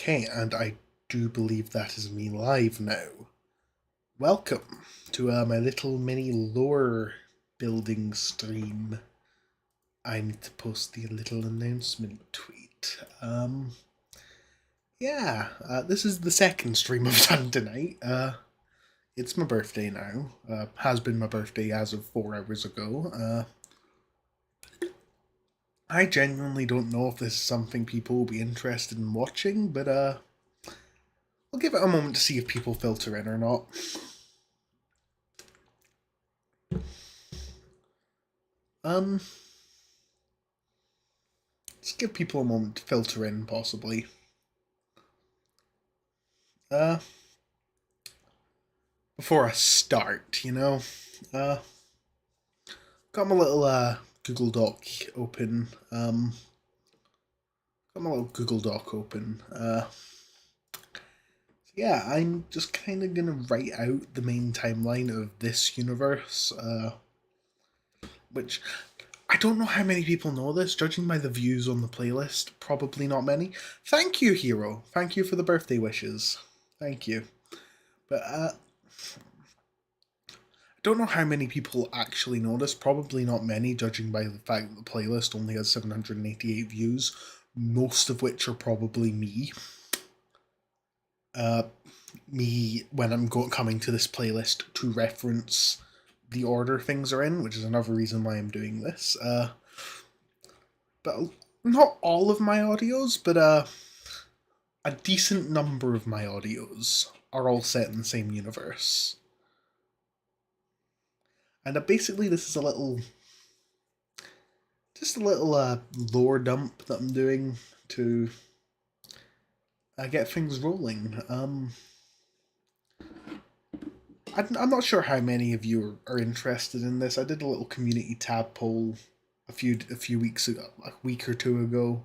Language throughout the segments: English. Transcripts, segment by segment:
Okay, and I do believe that is me live now. Welcome to my little mini lore building stream. I need to post the little announcement tweet. This is the second stream I've done tonight. It's my birthday now. Has been my birthday as of 4 hours ago. I genuinely don't know if this is something people will be interested in watching, but I'll give it a moment to see if people filter in or not. Let's give people a moment to filter in, possibly. Before I start, got my little Google Doc open. Yeah, I'm just kind of gonna write out the main timeline of this universe, which I don't know how many people know this, judging by the views on the playlist, probably not many. Thank you, Hero. Thank you for the birthday wishes. Thank you. But, I don't know how many people actually know this, probably not many, judging by the fact that the playlist only has 788 views, most of which are probably me. Me when I'm coming to this playlist to reference the order things are in, which is another reason why I'm doing this. But not all of my audios, but a decent number of my audios are all set in the same universe. And basically this is a little lore dump that I'm doing to get things rolling. I'm not sure how many of you are interested in this. I did a little community tab poll a few weeks ago, a week or two ago,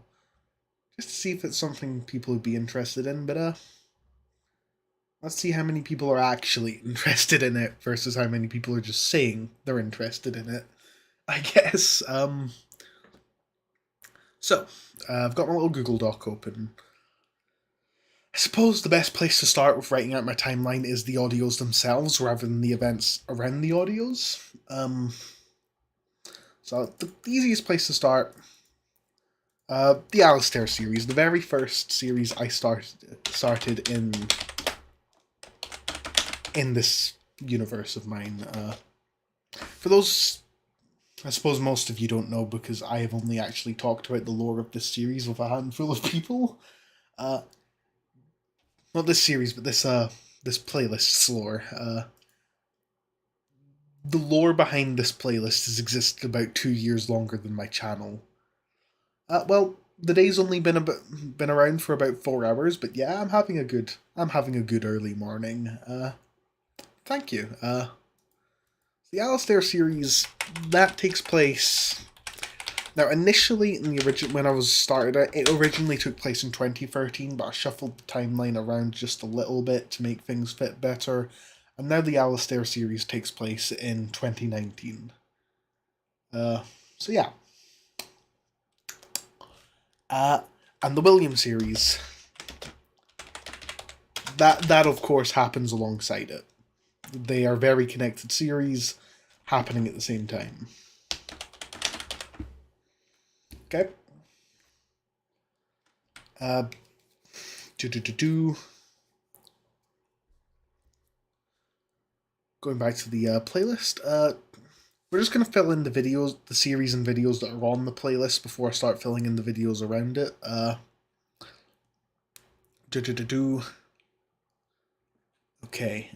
just to see if it's something people would be interested in. But let's see how many people are actually interested in it versus how many people are just saying they're interested in it, I guess. So I've got my little Google Doc open. I suppose the best place to start with writing out my timeline is the audios themselves rather than the events around the audios. So the easiest place to start, the Alistair series, the very first series I started in this universe of mine. For those, I suppose most of you don't know because I have only actually talked about the lore of this series with a handful of people. Not this series, but this playlist's lore. The lore behind this playlist has existed about 2 years longer than my channel. Well, the day's only been around for about 4 hours, but yeah, I'm having a good early morning. Thank you. The Alistair series that takes place. Now, initially, in the when I was started it originally took place in 2013, but I shuffled the timeline around just a little bit to make things fit better, and now the Alistair series takes place in 2019. So yeah. And the William series, that of course happens alongside it. They are very connected series, happening at the same time. Okay. Going back to the playlist, we're just going to fill in the videos, the series and videos that are on the playlist before I start filling in the videos around it. Okay.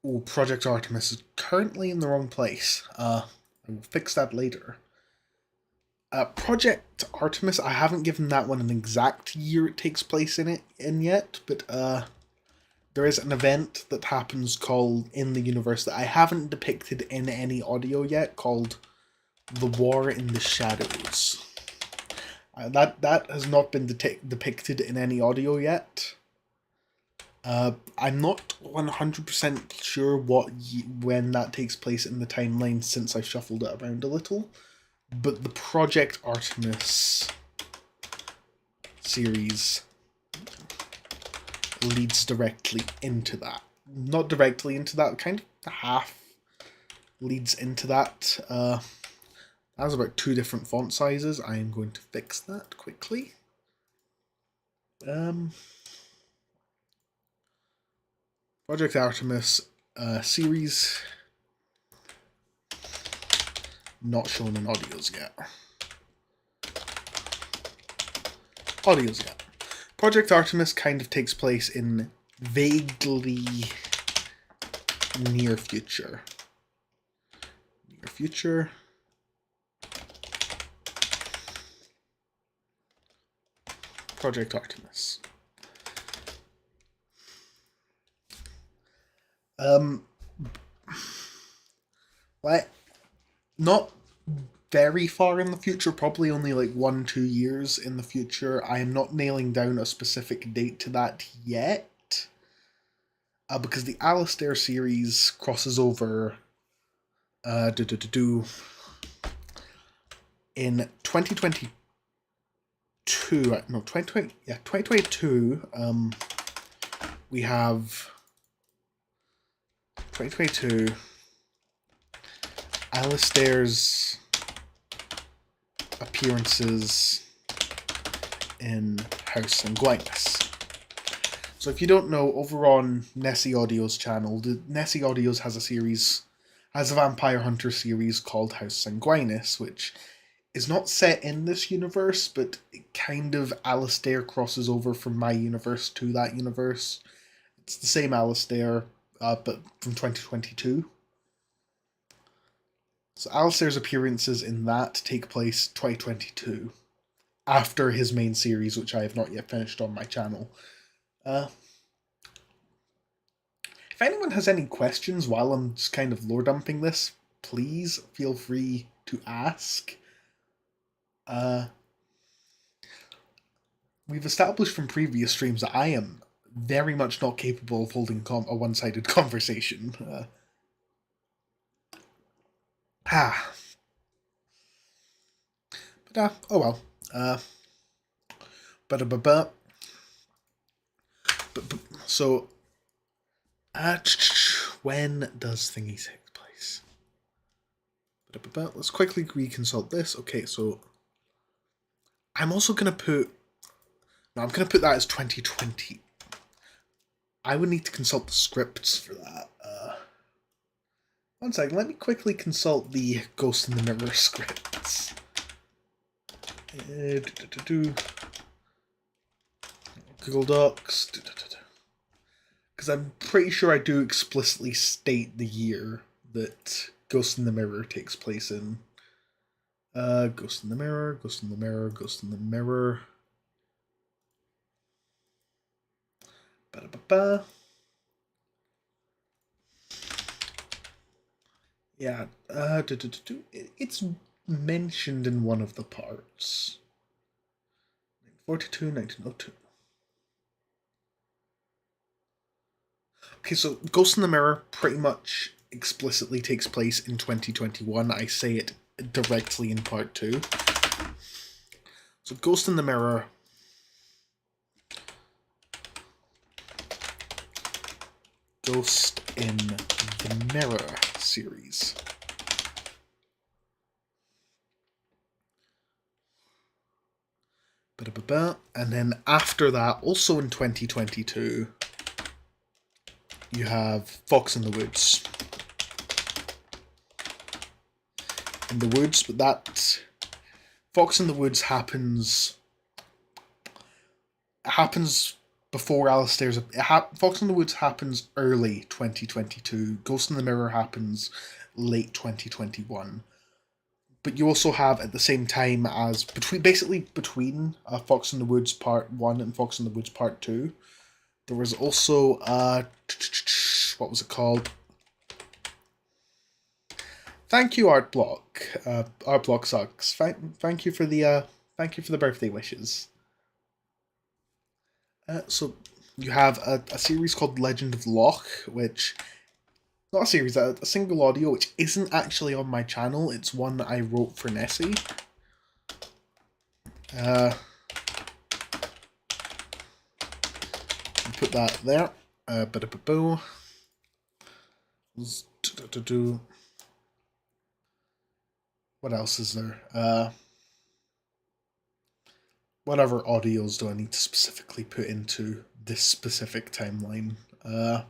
Oh, Project Artemis is currently in the wrong place. I will fix that later. Project Artemis, I haven't given that one an exact year it takes place in yet, but there is an event that happens called in the universe that I haven't depicted in any audio yet, called The War in the Shadows. That has not been depicted in any audio yet. I'm not 100% sure when that takes place in the timeline since I shuffled it around a little, but the Project Artemis series leads directly into that. Not directly into that, kind of half leads into that. That's about 2 different font sizes. I am going to fix that quickly. Project Artemis series not shown in audios yet. Project Artemis kind of takes place in vaguely near future. Project Artemis. Not very far in the future, probably only like 1-2 years in the future. I am not nailing down a specific date to that yet, because the Alistair series crosses over in 2022. No, 2020. Yeah, 2022. We have 2022. Alistair's appearances in House Sanguinis. So if you don't know, over on Nessie Audio's channel, the Nessie Audios has a Vampire Hunter series called House Sanguinis, which is not set in this universe, but kind of Alistair crosses over from my universe to that universe. It's the same Alistair, but from 2022. So Alistair's appearances in that take place 2022, after his main series, which I have not yet finished on my channel. If anyone has any questions while I'm just kind of lore dumping this, please feel free to ask. We've established from previous streams that I am very much not capable of holding a one-sided conversation. But oh well. So, when does thingy take place? Let's quickly reconsult this. Okay, so I'm also gonna put. No, I'm gonna put that as 2020. I would need to consult the scripts for that. One second, let me quickly consult the Ghost in the Mirror scripts. Google Docs. Because I'm pretty sure I do explicitly state the year that Ghost in the Mirror takes place in. Ghost in the Mirror, Ghost in the Mirror, Ghost in the Mirror. Ba-da-ba-ba. Yeah, it's mentioned in one of the parts. 1942, 1902. Okay, so Ghost in the Mirror pretty much explicitly takes place in 2021. I say it directly in part 2. So Ghost in the Mirror. Ghost in the Mirror series. And then after that, also in 2022, you have Fox in the Woods. In the Woods, but that Fox in the Woods happens before Alistair's. Fox in the Woods happens early 2022. Ghost in the Mirror happens late 2021. But you also have at the same time as between Fox in the Woods Part 1 and Fox in the Woods Part 2, there was also what was it called? Thank you, Art Block. Art Block sucks. Thank you for the birthday wishes. So you have a series called Legend of Loch, which not a series, a single audio, which isn't actually on my channel. It's one that I wrote for Nessie. put that there. What else is there? What other audios do I need to specifically put into this specific timeline? Oh,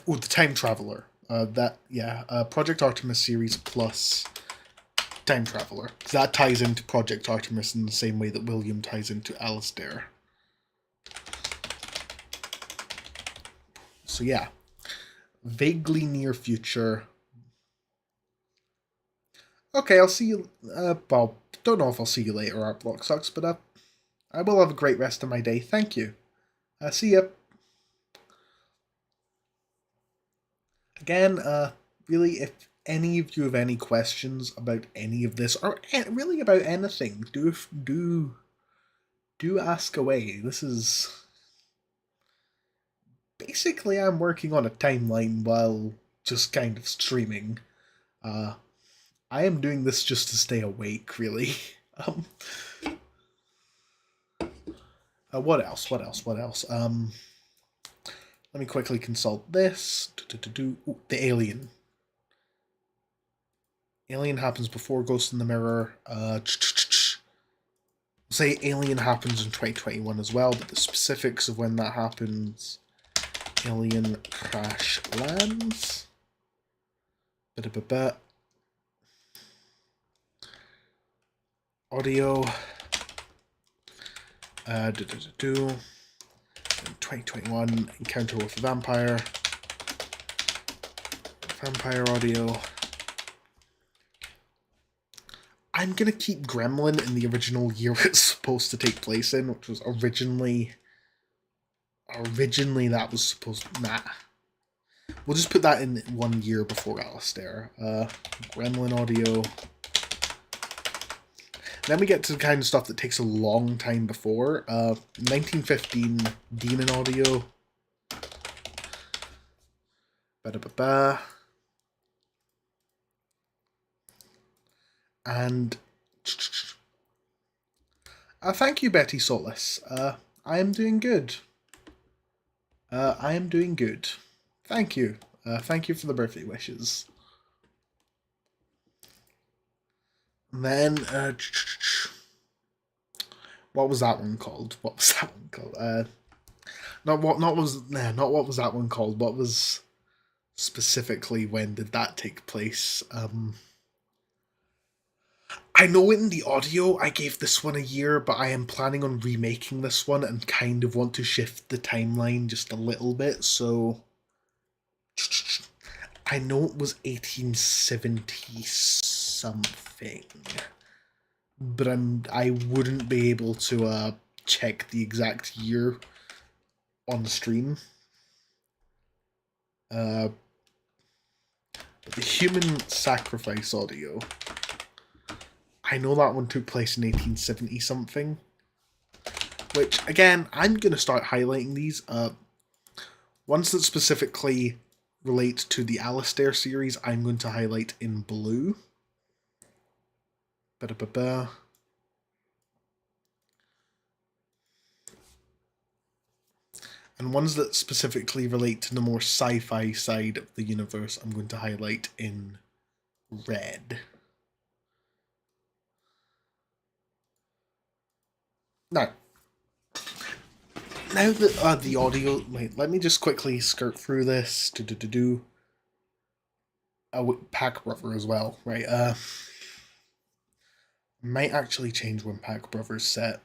the Time Traveler. Project Artemis series plus Time Traveler. That ties into Project Artemis in the same way that William ties into Alistair. So yeah, vaguely near future. Okay, I'll see you. Well, don't know if I'll see you later, Art Block Sucks, but I will have a great rest of my day. Thank you. See ya. Again, really, if any of you have any questions about any of this, or really about anything, do ask away. This is basically I'm working on a timeline while just kind of streaming. I am doing this just to stay awake, really. What else? Let me quickly consult this. Ooh, the Alien. Alien happens before Ghost in the Mirror. Say Alien happens in 2021 as well, but the specifics of when that happens... Alien crash lands. Audio. 2021 encounter with a vampire. Vampire audio. I'm gonna keep Gremlin in the original year it's supposed to take place in, which was originally that was supposed to... Nah. We'll just put that in 1 year before Alistair. Gremlin audio. Then we get to the kind of stuff that takes a long time before. 1915 Demon audio. And... thank you, Betty Solis. I am doing good. I am doing good. Thank you. Thank you for the birthday wishes. And then, what was that one called? Not what was that one called? What was specifically, when did that take place? I know in the audio I gave this one a year, but I am planning on remaking this one and kind of want to shift the timeline just a little bit, so... I know it was 1870 something, but I wouldn't be able to check the exact year on the stream. But the human sacrifice audio, I know that one took place in 1870 something, which again I'm gonna start highlighting these. Ones that specifically relate to the Alistair series, I'm going to highlight in blue. And ones that specifically relate to the more sci-fi side of the universe, I'm going to highlight in red. Now that the audio... Wait, let me just quickly skirt through this. Pack Brother as well, right? Might actually change when Pack Brother's set.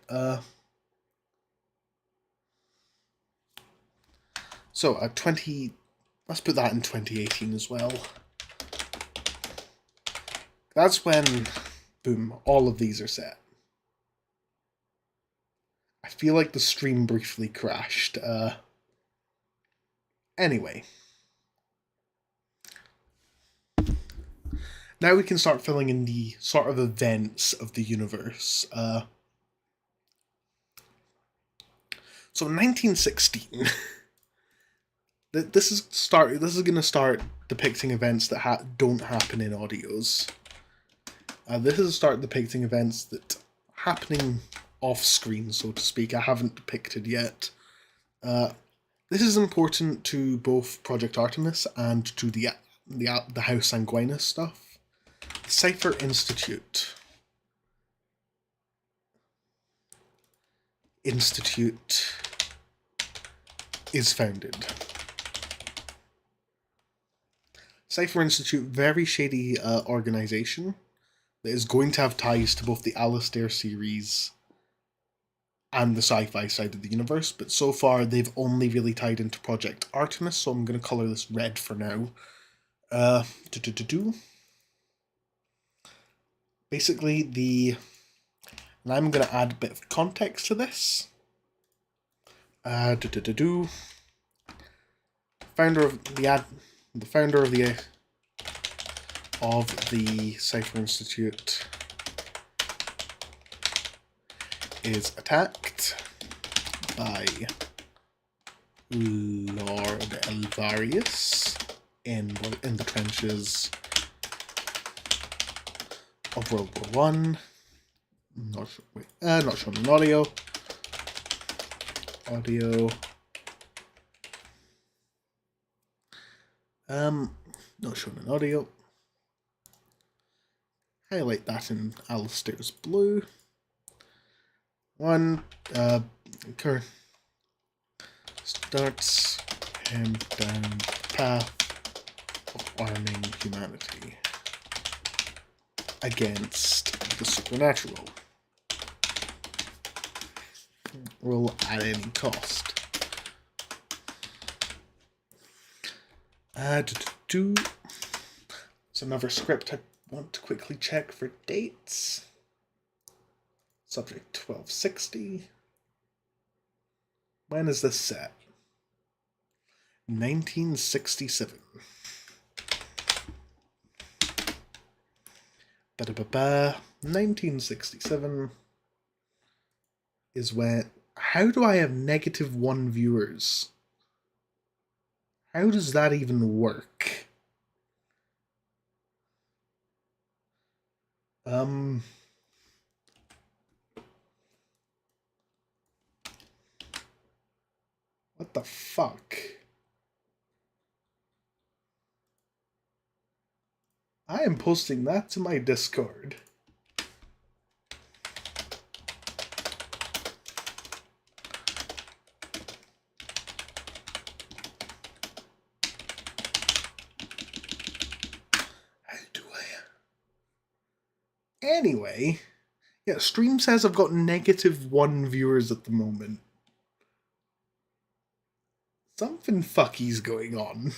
So, 20... Let's put that in 2018 as well. That's when, boom, all of these are set. I feel like the stream briefly crashed. Anyway. Now we can start filling in the sort of events of the universe. So 1916. This is going to start depicting events that don't happen in audios. This is start depicting events that happening off screen, so to speak. I haven't depicted yet. This is important to both Project Artemis and to the House Sanguinus stuff. The Cipher Institute. Is founded. Cipher Institute, very shady organisation that is going to have ties to both the Alistair series and the sci-fi side of the universe, but so far they've only really tied into Project Artemis, so I'm going to colour this red for now. Basically, and I'm going to add a bit of context to this. The founder of the Cipher Institute is attacked by Lord Elvarius in the trenches of World War I. Not showing an audio. Not showing an audio. Highlight that in Alistair's blue. Current starts him down the path of arming humanity against the supernatural. Roll at any cost. It's another script I want to quickly check for dates. Subject 1260. When is this set? 1967. 1967 is when... How do I have -1 viewers? How does that even work? What the fuck? I am posting that to my Discord. Anyway, yeah, stream says I've got -1 viewers at the moment. Something fucky's going on.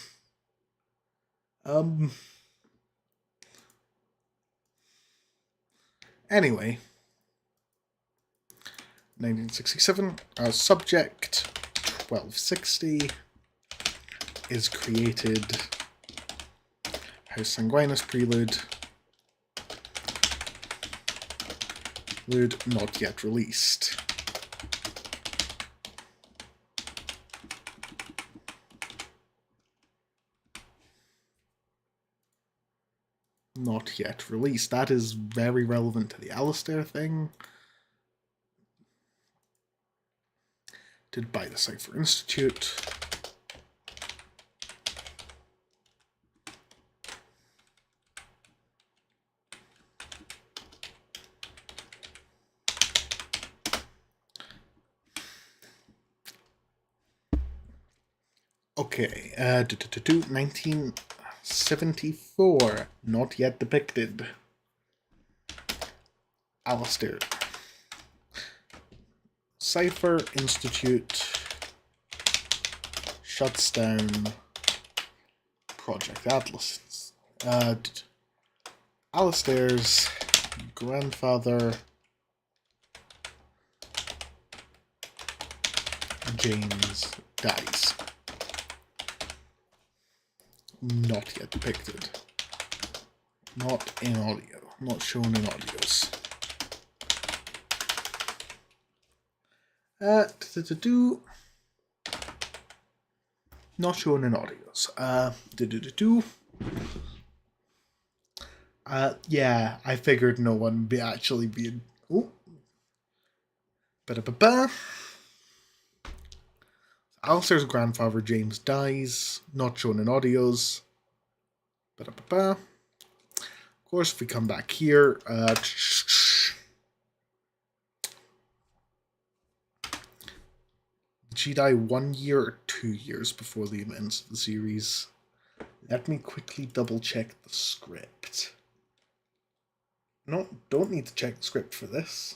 Anyway, 1967, subject 1260 is created. House Sanguinus prelude. Not yet released. Not yet released. That is very relevant to the Alistair thing. Did by the Cipher Institute. Okay, 1974, not yet depicted. Alistair. Cipher Institute shuts down Project Atlas. Alistair's grandfather, James, dies. Not yet depicted. Not in audio. Not shown in audios. Not shown in audios. Yeah, I figured no one would actually be... Oh. Ba-da-ba-ba. Alistair's grandfather James dies, not shown in audios. Ba-da-ba-ba. Of course, if we come back here, did she die 1 year or 2 years before the events of the series? Let me quickly double check the script. No, don't need to check the script for this.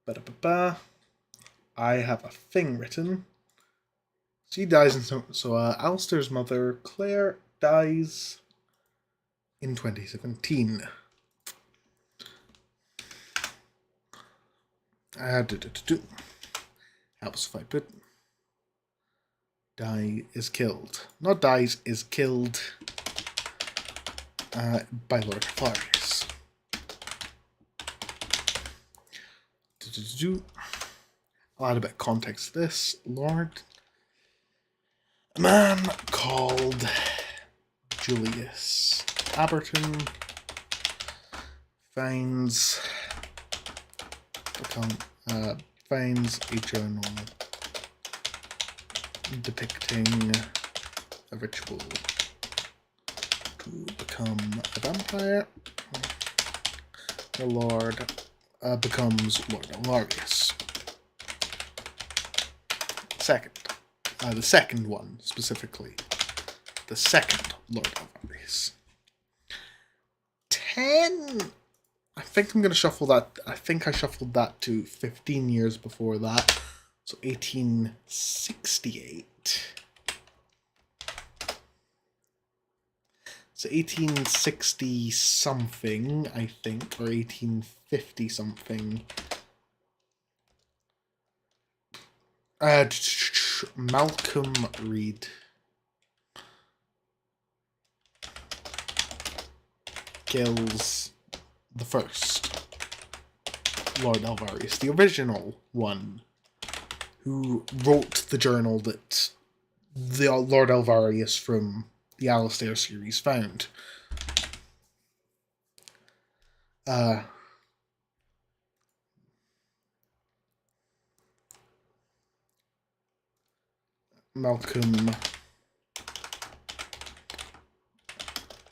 Ba-da-ba-ba. I have a thing written. She dies in so Alistair's mother, Claire, dies in 2017. Helps if I put is killed. Not dies, is killed by Lord Farius. I'll add a bit of context to this. A man called Julius Aberton finds a journal depicting a ritual to become a vampire. The Lord becomes Lord Alvarius. The second one specifically. The second Lord Alvarius. 10. I think I'm going to shuffle that. I think I shuffled that to 15 years before that. So 1868. So 1860 something, I think, or 1850 something. Malcolm Reed kills the first Lord Alvarius, the original one, who wrote the journal that the Lord Alvarius from the Alistair series found. Malcolm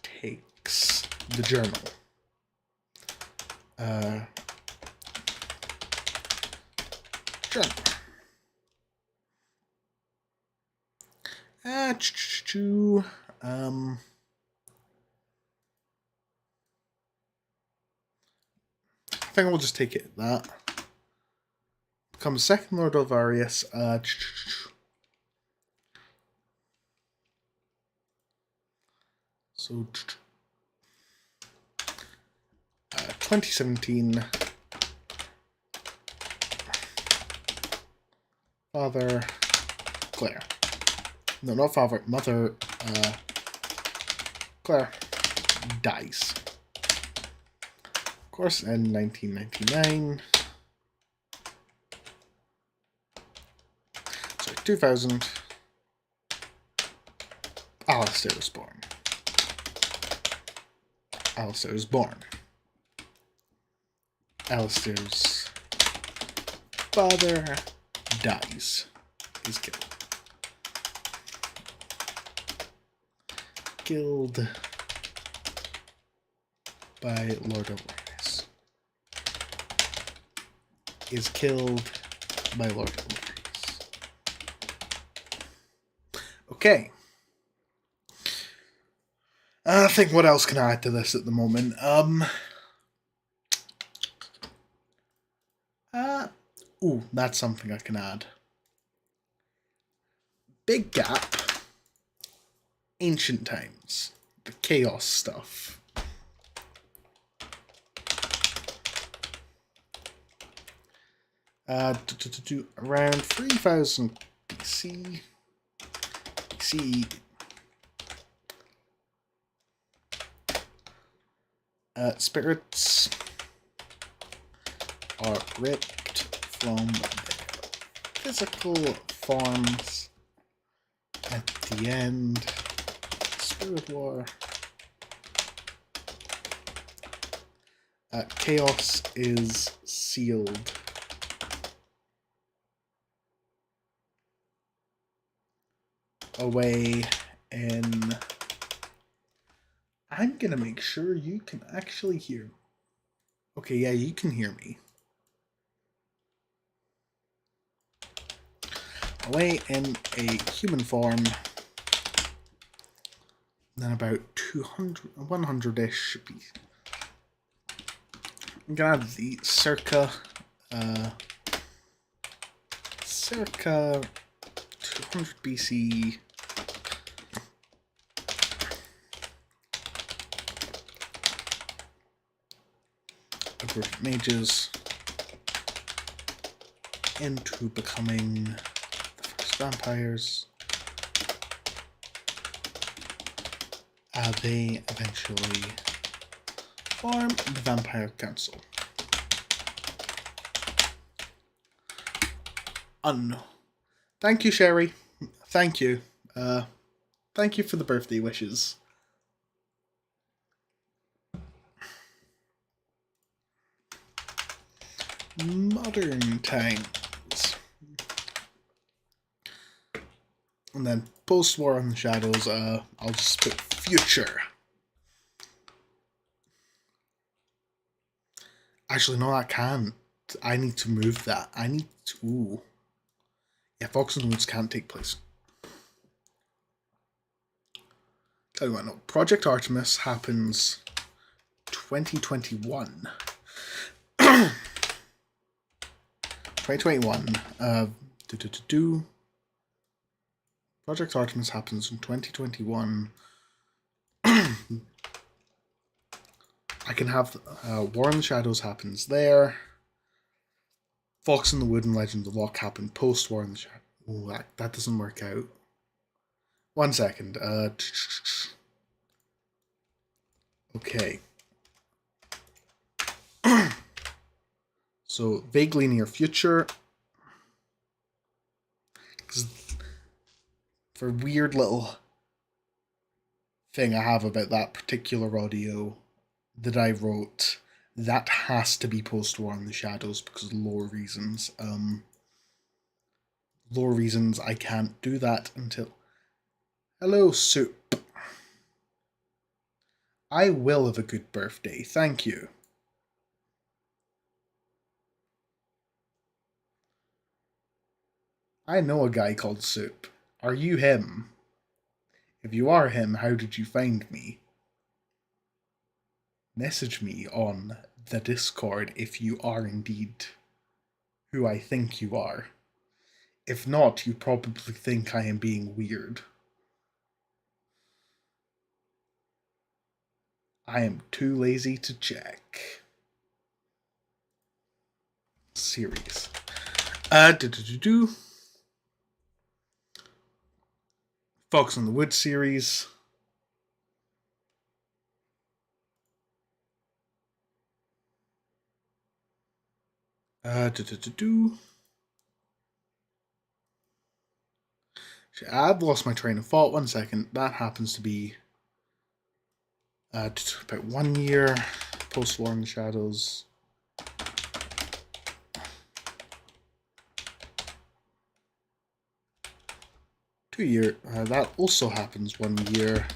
takes the journal. Journal. I think we'll just take it at that. Becomes second Lord Alvarius. So 2017. Father Claire. No, not father. Mother Claire dies. Of course, in 1999. So 2000. Alistair was born. Alistair is born. Alistair's father dies. He's killed. Killed by Lord Alvarius. Is killed by Lord Alvarius. Okay. I think what else can I add to this at the moment? That's something I can add. Big gap. Ancient times. The chaos stuff. Around 3000 BC. Spirits are ripped from their physical forms at the end. Spirit War. Chaos is sealed away in... I'm gonna make sure you can actually hear. Okay, yeah, you can hear me. Away in a human form. Then about 200, 100-ish should be. I'm gonna add the circa 200 BC a group of mages into becoming the first vampires. They eventually form the Vampire Council. Thank you, Sherry. Thank you. Thank you for the birthday wishes. Modern times. And then post-War on the Shadows, I'll just put future. Actually, no, I can't. I need to move that. I need to... Ooh. Yeah, Fox and the Woods can't take place. Tell you what, no. Project Artemis happens 2021. 2021. Project Artemis happens in 2021. I can have War in the Shadows happens there. Fox in the Wood and Legend of the Lock happen post War in the Shadows. Oh, that doesn't work out. 1 second. Okay. So, vaguely near future. For weird little thing I have about that particular audio that I wrote, that has to be post-War in the Shadows because of lore reasons. Lore reasons, I can't do that until... Hello, Soup. I will have a good birthday, thank you. I know a guy called Soup. Are you him? If you are him, how did you find me? Message me on the Discord if you are indeed who I think you are. If not, you probably think I am being weird. I am too lazy to check. Series. Fox in the Wood series. I've lost my train of thought. 1 second. That happens to be about 1 year post-War in the Shadows. That also happens 1 year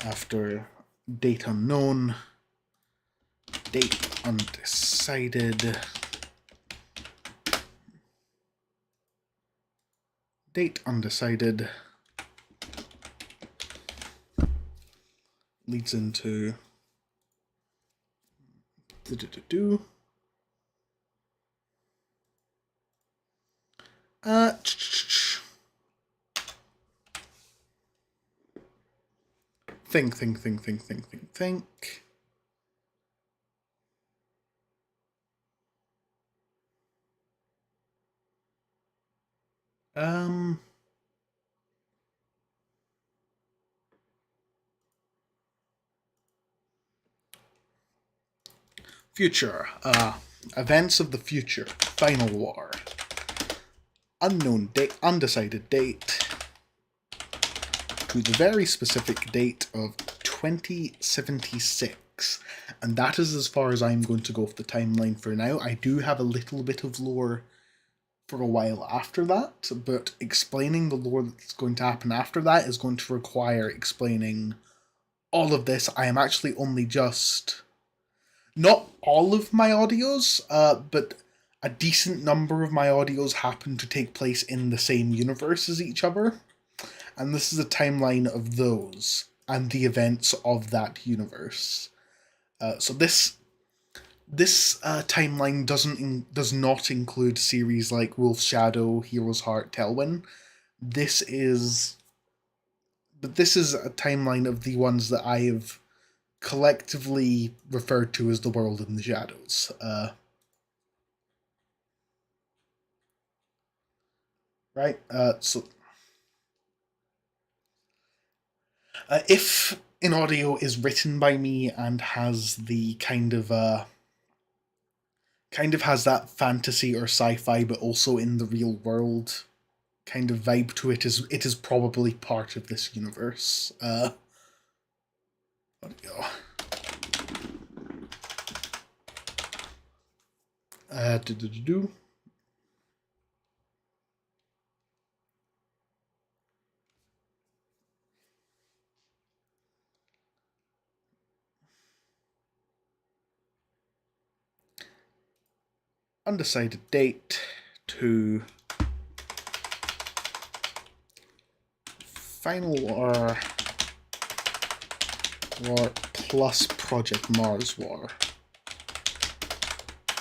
after date unknown, date undecided, date undecided leads into think. Future. Events of the future. Final War. Unknown date, undecided date. To the very specific date of 2076. weeks, and that is as far as I'm going to go with the timeline for now. I do have a little bit of lore for a while after that, but explaining the lore that's going to happen after that is going to require explaining all of this. I am actually only just... not all of my audios, but a decent number of my audios happen to take place in the same universe as each other, and this is a timeline of those and the events of that universe. So this timeline does not include series like Wolf's Shadow, Hero's Heart, Telwyn. This is a timeline of the ones that I have collectively referred to as the World in the Shadows. Right? So if an audio is written by me and has the kind of has that fantasy or sci-fi, but also in the real world kind of vibe to it, it is probably part of this universe. There we go. Do. Undecided date to Final War plus Project Mars War.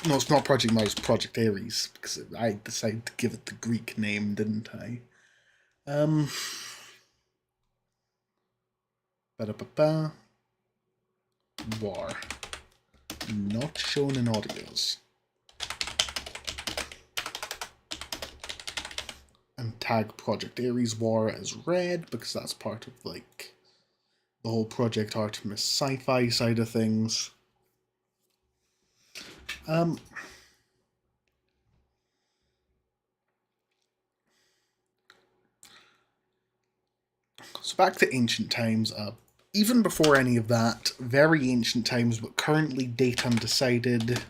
No, it's not Project Mars, Project Ares, because I decided to give it the Greek name, didn't I? Ba-da-ba-ba. War. Not shown in audios. And tag Project Ares War as red, because that's part of, like, the whole Project Artemis sci-fi side of things. So back to ancient times. Even before any of that, very ancient times, but currently date undecided.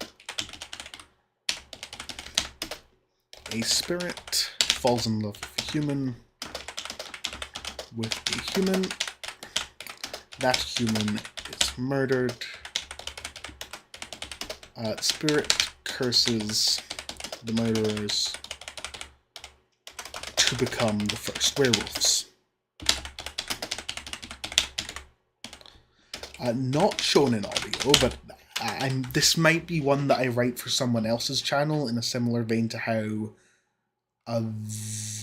A spirit falls in love with a human. That human is murdered. Spirit curses the murderers to become the first werewolves. Not shown in audio, but this might be one that I write for someone else's channel in a similar vein to how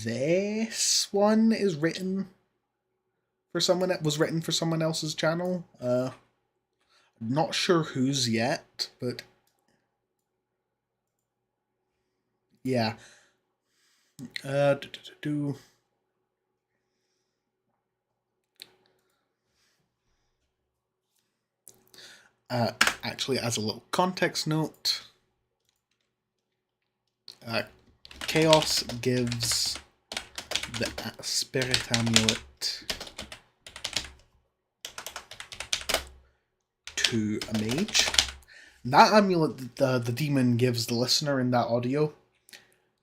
this one is written for someone that was written for someone else's channel. Not sure whose yet, but yeah. Actually, as a little context note, Chaos gives the Spirit Amulet to a mage. That amulet that the demon gives the listener in that audio,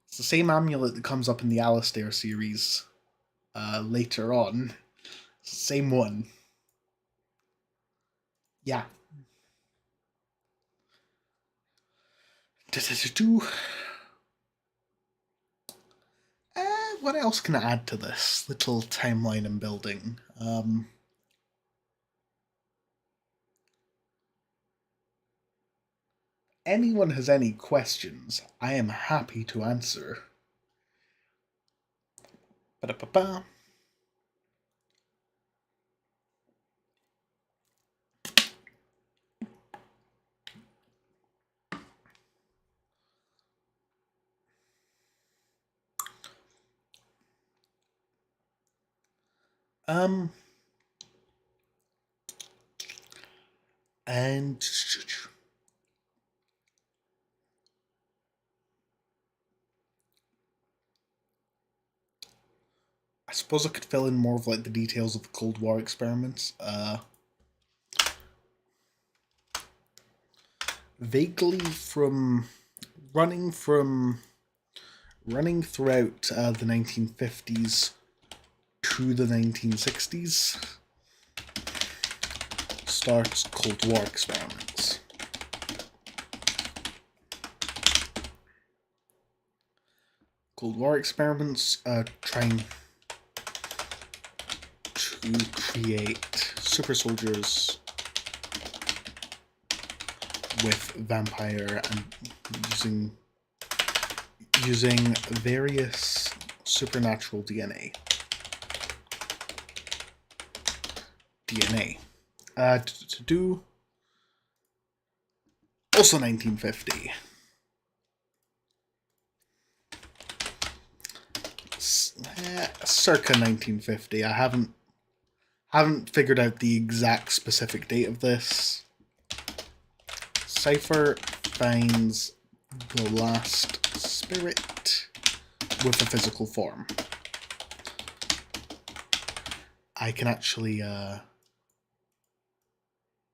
it's the same amulet that comes up in the Alistair series later on. Same one. Yeah. What else can I add to this little timeline I'm building? Anyone has any questions, I am happy to answer. Ba-da-ba-ba. And I suppose I could fill in more of like the details of the Cold War experiments. vaguely from running from running throughout the 1950s to the 1960s starts Cold War experiments. Cold War experiments trying to create super soldiers with vampire and using various supernatural DNA. To do also 1950. Circa 1950. I haven't figured out the exact specific date of this. Cypher finds the last spirit with a physical form. I can actually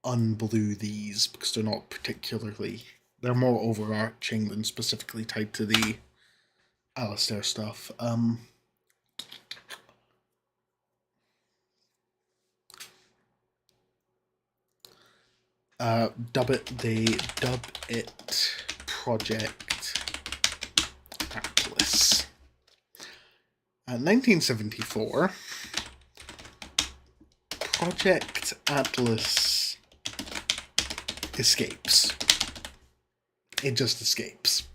unblue these because they're not particularly... They're more overarching than specifically tied to the Alistair stuff. They dub it Project Atlas. 1974, Project Atlas escapes. It just escapes.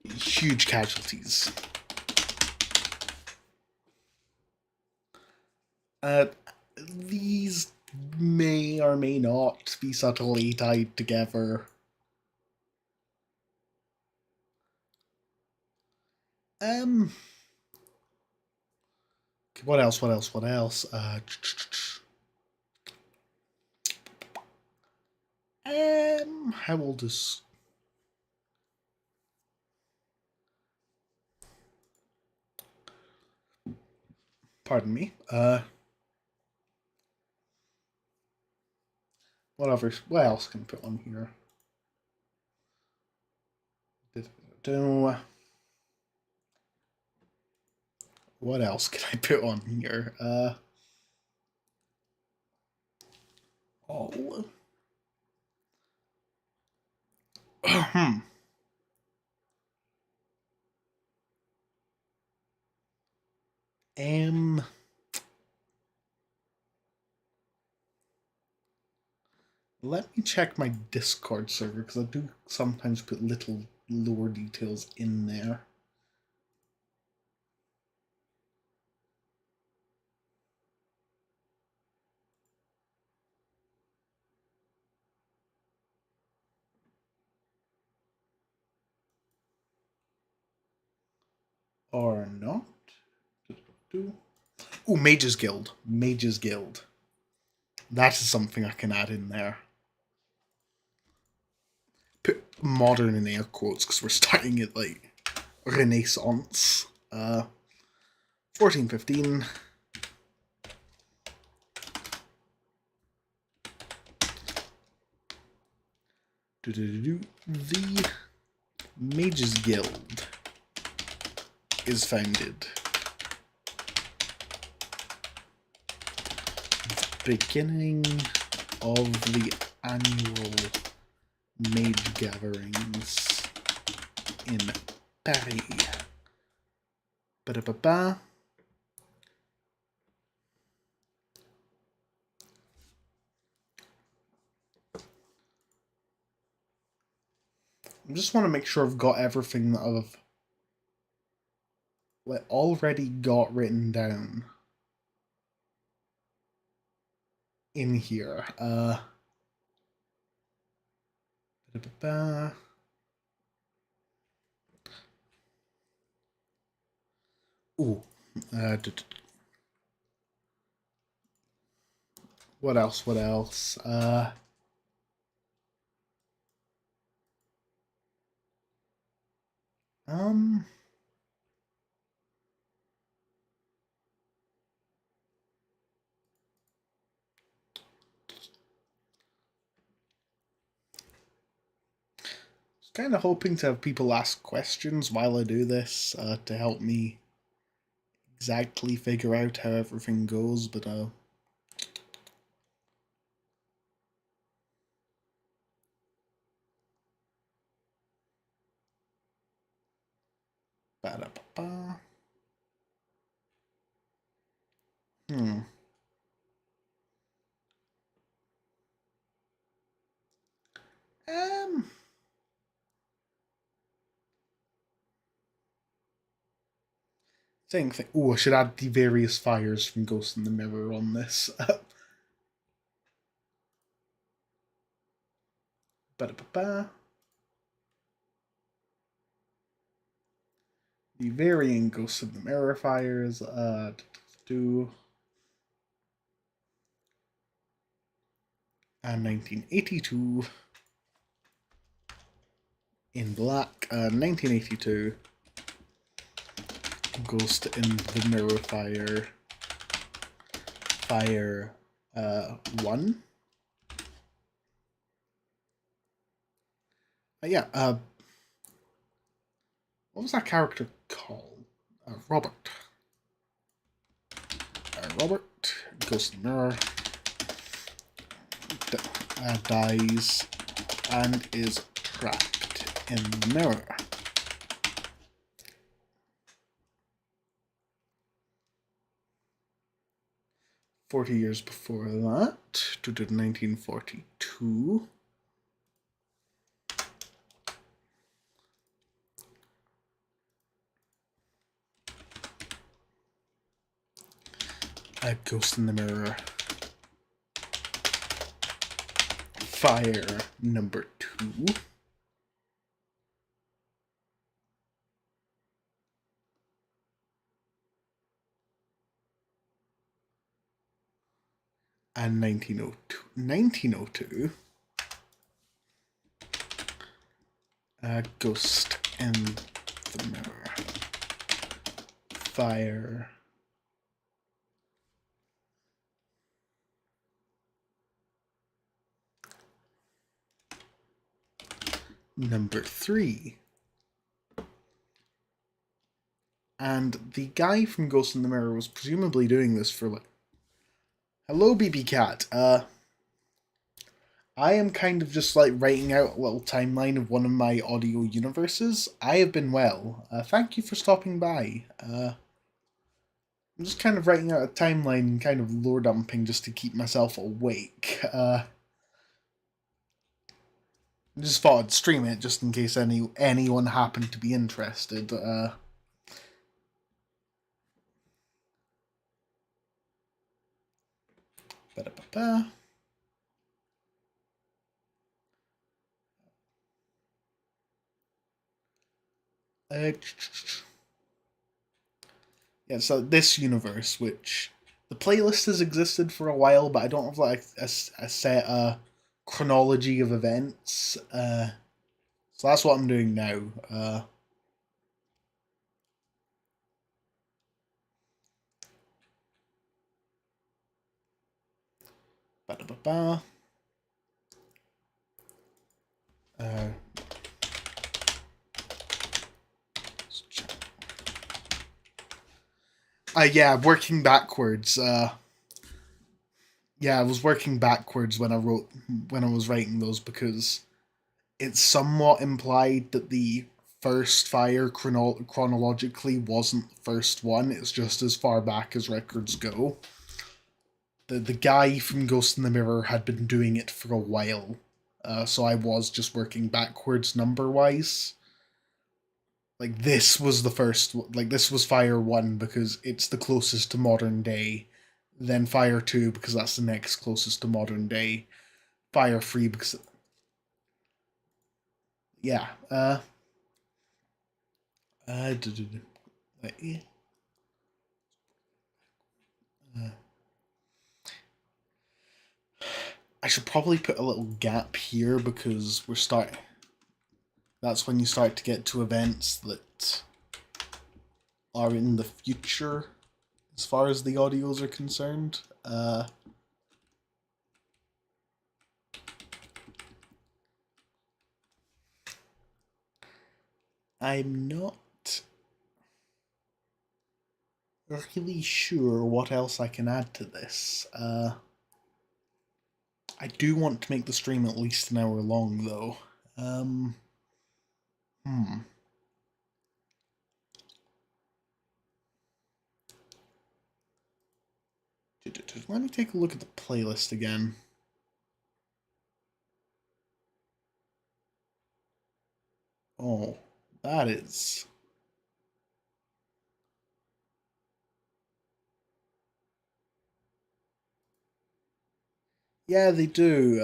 Huge casualties. These may or may not be subtly tied together. What else? How old is... Pardon me. What else can I put on here? What else can I put on here? Oh. Let me check my Discord server, because I do sometimes put little lore details in there. Or not. Oh, Mage's Guild. Mage's Guild. That is something I can add in there. Put modern in air quotes because we're starting at like Renaissance. 1415. The Mage's Guild is founded. Beginning of the annual mage gatherings in Paris. Ba-da-ba-ba. I just want to make sure I've got everything that I've already got written down in here. Ba-da-ba-ba. Ooh. What else? kind of hoping to have people ask questions while I do this to help me exactly figure out how everything goes, but ba-da-ba-ba. Hmm. Um. Same thing. Oh, I should add the various fires from Ghost in the Mirror on this. Ba-da-ba-ba. The varying Ghost in the Mirror fires. Do. And 1982. In black. 1982. Ghost in the Mirror fire. Fire 1. Yeah, what was that character called? Robert. Robert goes to the mirror, dies, and is trapped in the mirror. "40 years before that, to 1942. A Ghost in the Mirror. Fire number 2. And 1902. A Ghost in the Mirror. Fire number 3. And the guy from Ghost in the Mirror was presumably doing this for like... Hello, BB Cat. I am kind of just like writing out a little timeline of one of my audio universes. I have been well. Thank you for stopping by. I'm just kind of writing out a timeline and kind of lore dumping just to keep myself awake. I just thought I'd stream it just in case anyone happened to be interested. Ba-da-ba-ba. Yeah, so this universe, which the playlist has existed for a while, but I don't have like a set chronology of events. So that's what I'm doing now. Ba-da-ba-ba. Uh, yeah, working backwards. Yeah, I was working backwards when I was writing those because it's somewhat implied that the first fire chronologically wasn't the first one. It's just as far back as records go. The guy from Ghost in the Mirror had been doing it for a while, so I was just working backwards number wise. Like this was the first, like this was Fire 1 because it's the closest to modern day, then Fire 2 because that's the next closest to modern day, Fire 3 because yeah, uh, I should probably put a little gap here because that's when you start to get to events that are in the future as far as the audios are concerned. I'm not really sure what else I can add to this. I do want to make the stream at least an hour long, though. Um, hmm. Let me take a look at the playlist again. Oh, that is... Yeah, they do.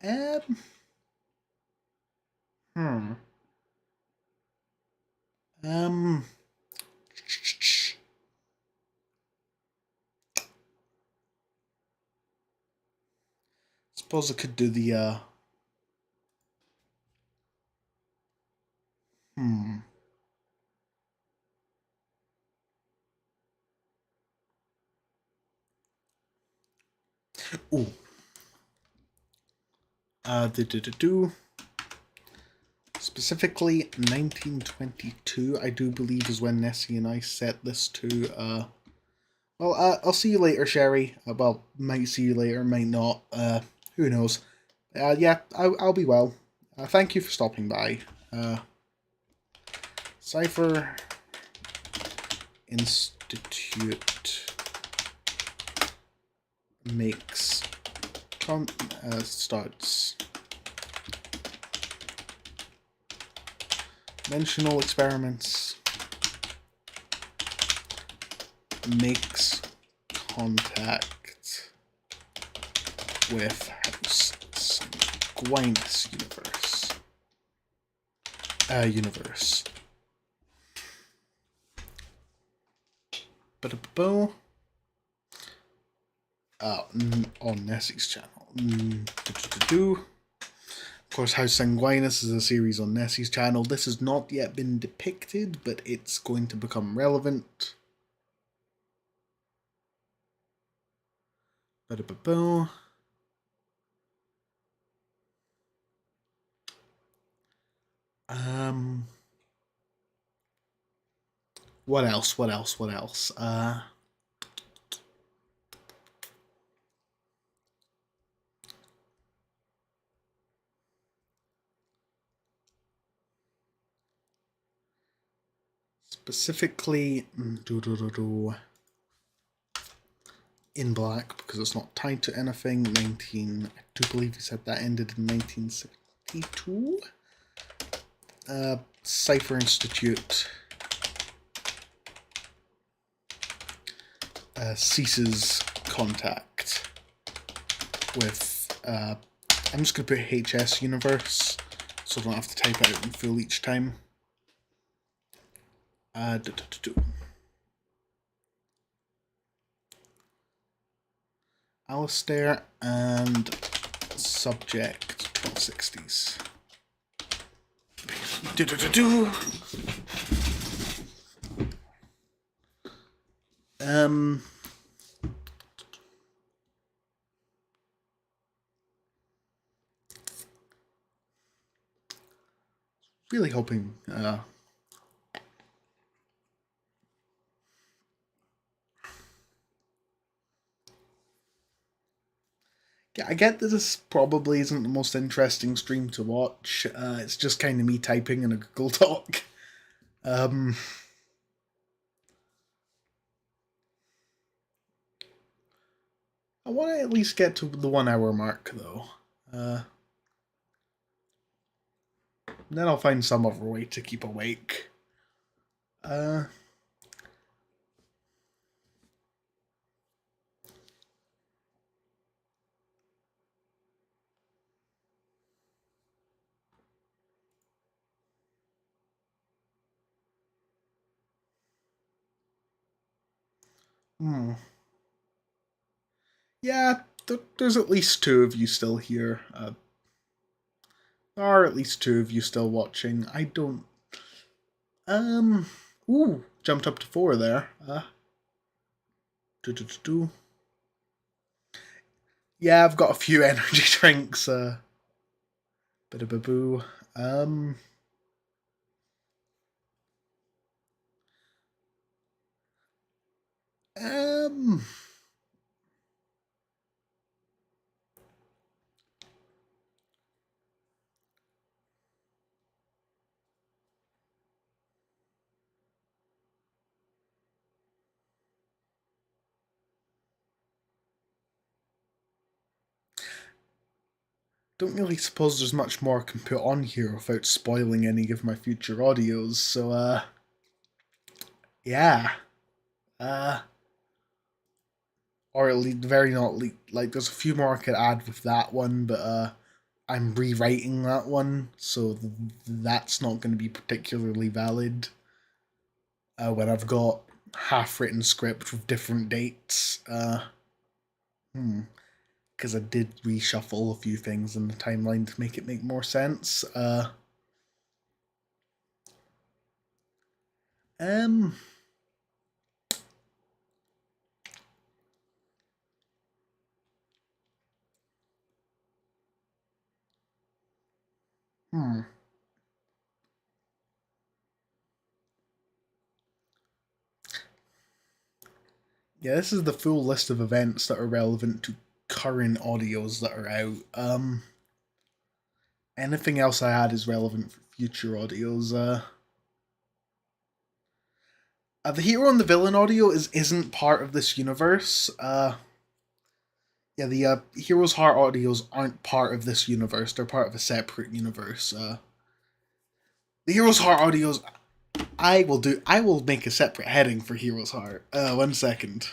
Um, hmm. Um, suppose I could do the, hmm. Ooh. Do. Specifically, 1922, I do believe, is when Nessie and I set this to, well, I'll see you later, Sherry. Well, might see you later, might not. Who knows? Yeah, I'll be well. Thank you for stopping by. Cypher Institute makes starts dimensional experiments, makes contact with House Sanguinus universe. Ba-da-ba-bo. On Nessie's channel. Of course, House Sanguinus is a series on Nessie's channel. This has not yet been depicted, but it's going to become relevant. Ba-da-ba-bo. What else? Specifically, in black, because it's not tied to anything. I do believe he said that ended in 1972. Cypher Institute ceases contact with, I'm just going to put HS Universe, so I don't have to type it out in full each time. Alistair and subject 1260s. Really hoping yeah, I get that this probably isn't the most interesting stream to watch. It's just kind of me typing in a Google Doc. I want to at least get to the 1 hour mark, though. Then I'll find some other way to keep awake. Yeah, there's at least two of you still here. There are at least two of you still watching. I don't... Ooh, jumped up to 4 there. Yeah, I've got a few energy drinks. Bit of a boo. Um, don't really suppose there's much more I can put on here without spoiling any of my future audios. So, yeah. Uh, or at least very not like there's a few more I could add with that one, but I'm rewriting that one, so that's not going to be particularly valid. When I've got half written script with different dates. Hmm. Because I did reshuffle a few things in the timeline to make it make more sense. Um, hmm. Yeah, this is the full list of events that are relevant to current audios that are out. Anything else I add is relevant for future audios. The hero and the villain audio isn't part of this universe. Yeah, the Hero's Heart audios aren't part of this universe. They're part of a separate universe. The Hero's Heart audios, I will do. I will make a separate heading for Hero's Heart. 1 second.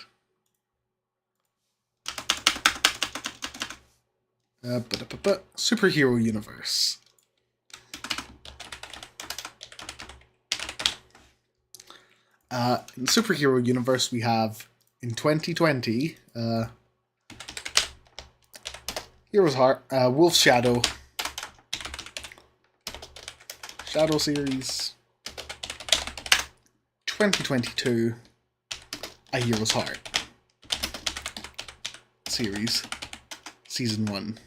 Superhero universe. In superhero universe, we have in 2020, Hero's Heart, Wolf Shadow, Shadow series. 2022, A Hero's Heart series, season 1.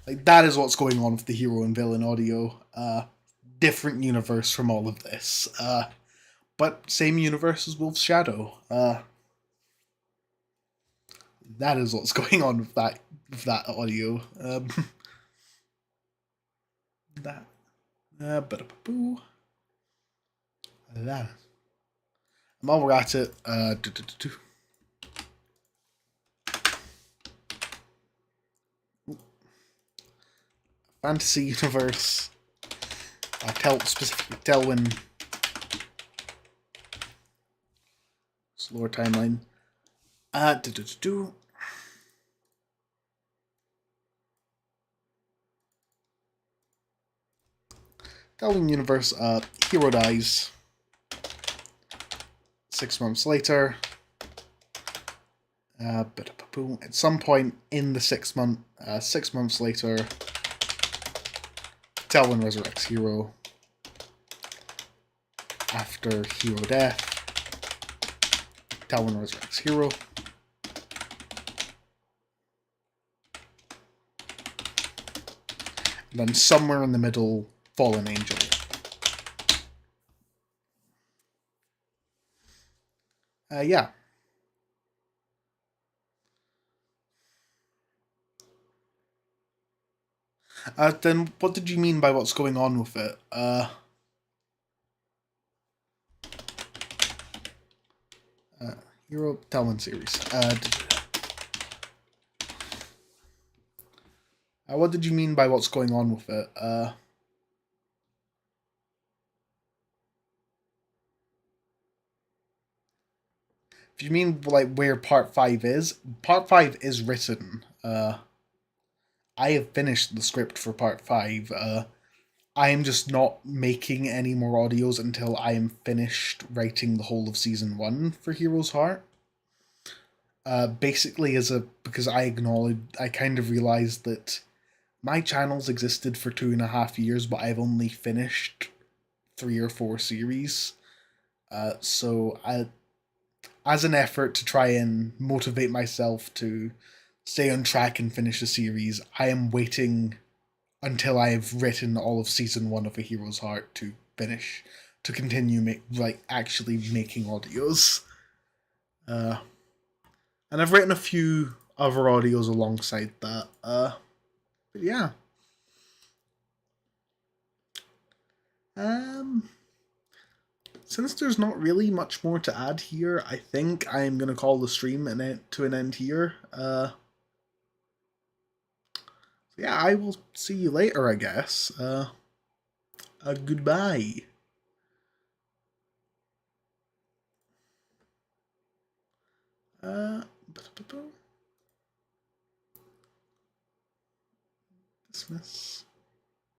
Like, that is what's going on with the hero and villain audio. Different universe from all of this. But same universe as Wolf's Shadow. That is what's going on with that audio. That. Ba-da-ba-boo. That. While we're at it, fantasy universe. Specifically Telwyn. Slower timeline. Telwyn universe. Hero dies. 6 months later. At some point in the 6 months later, Telwyn resurrects Hero. After Hero death, Telwyn resurrects Hero. And then somewhere in the middle, Fallen Angel. Yeah. Then what did you mean by what's going on with it? Hero Telwyn series. What did you mean by what's going on with it? If you mean like where part 5 is, part 5 is written. I have finished the script for part 5. I am just not making any more audios until I am finished writing the whole of season 1 for Hero's Heart. Basically, because I kind of realized that my channel's existed for 2.5 years, but I've only finished 3 or 4 series. So as an effort to try and motivate myself to stay on track and finish the series, I am waiting until I have written all of season 1 of A Hero's Heart to finish, to continue actually making audios. And I've written a few other audios alongside that. But yeah. Um, since there's not really much more to add here, I think I'm gonna call the stream to an end here. Yeah, I will see you later, I guess. Goodbye. Uh, dismiss.